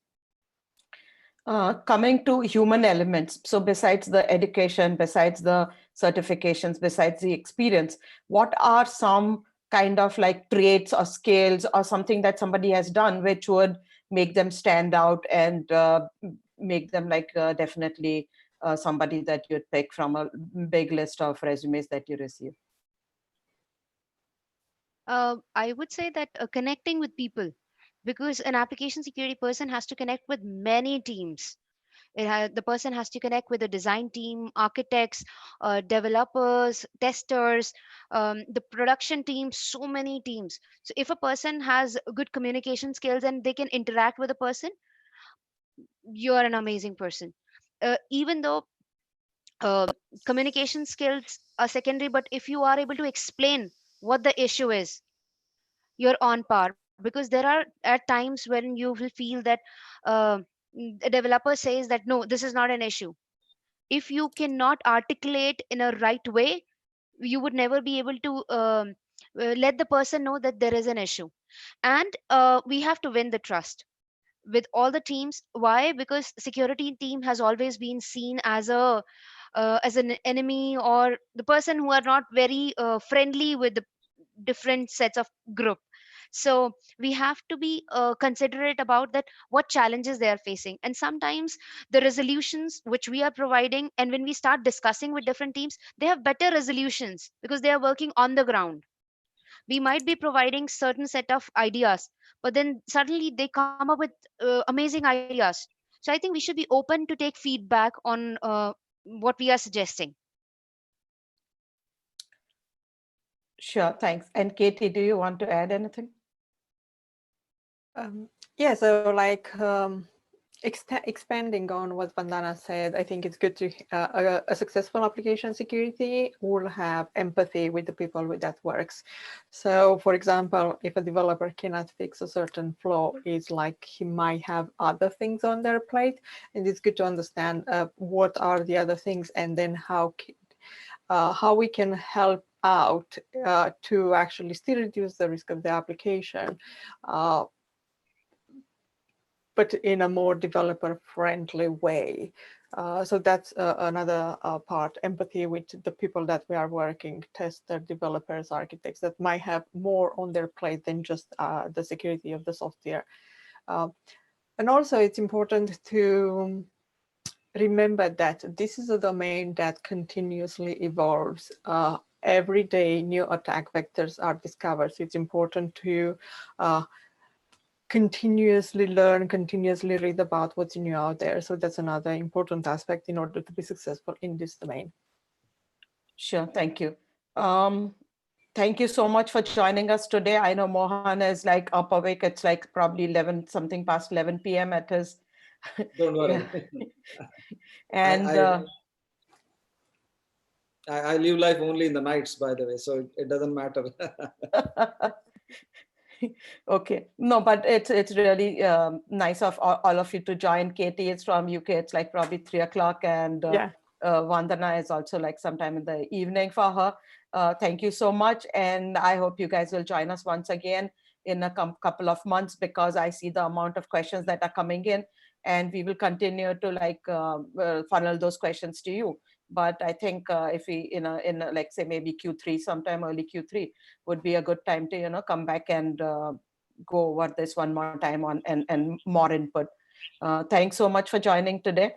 Coming to human elements, so besides the education, besides the certifications, besides the experience, what are some kind of like traits or skills or something that somebody has done which would make them stand out and make them like definitely somebody that you'd pick from a big list of resumes that you receive? I would say that connecting with people, because an application security person has to connect with many teams. The person has to connect with the design team, architects, developers, testers, the production team, so many teams. So if a person has good communication skills and they can interact with a person, you are an amazing person. Even though uh, communication skills are secondary, but if you are able to explain what the issue is, you're on par, because there are at times when you will feel that uh, a developer says that no, this is not an issue. If you cannot articulate in a right way, you would never be able to let the person know that there is an issue. And we have to win the trust with all the teams. Why? Because security team has always been seen as an enemy, or the person who are not very friendly with the different sets of group. So we have to be considerate about that, what challenges they are facing, and sometimes the resolutions which we are providing, and when we start discussing with different teams, they have better resolutions because they are working on the ground. We might be providing certain set of ideas, but then suddenly they come up with amazing ideas. So I think we should be open to take feedback on what we are suggesting. Sure, thanks. And Katy, do you want to add anything? Yeah, so like expanding on what Vandana said, I think it's good to a successful application security will have empathy with the people that works. So for example, if a developer cannot fix a certain flaw, it's like he might have other things on their plate, and it's good to understand what are the other things, and then how we can help out to actually still reduce the risk of the application, but in a more developer-friendly way. So that's another part, empathy with the people that we are working, testers, developers, architects, that might have more on their plate than just the security of the software. And also it's important to remember that this is a domain that continuously evolves. Every day, new attack vectors are discovered. So it's important to continuously learn, continuously read about what's new out there. So that's another important aspect in order to be successful in this domain. Sure, thank you. Thank you so much for joining us today. I know Mohan is like up awake. It's like probably 11, something past 11 p.m. at his. Don't worry. And I live life only in the nights, by the way, so it doesn't matter. okay, no, but it's really nice of all of you to join. Katy is from UK. It's like probably 3 o'clock, and Vandana is also like sometime in the evening for her. Thank you so much, and I hope you guys will join us once again in a couple of months, because I see the amount of questions that are coming in, and we will continue to like funnel those questions to you. But I think if we in like say maybe Q3, sometime early Q3 would be a good time to come back and go over this one more time on and more input. Thanks so much for joining today,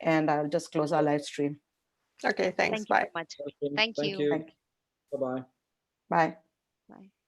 and I'll just close our live stream. Okay, thanks. Thank you Bye. so much. Okay, Thank you. Bye-bye. Bye. Bye.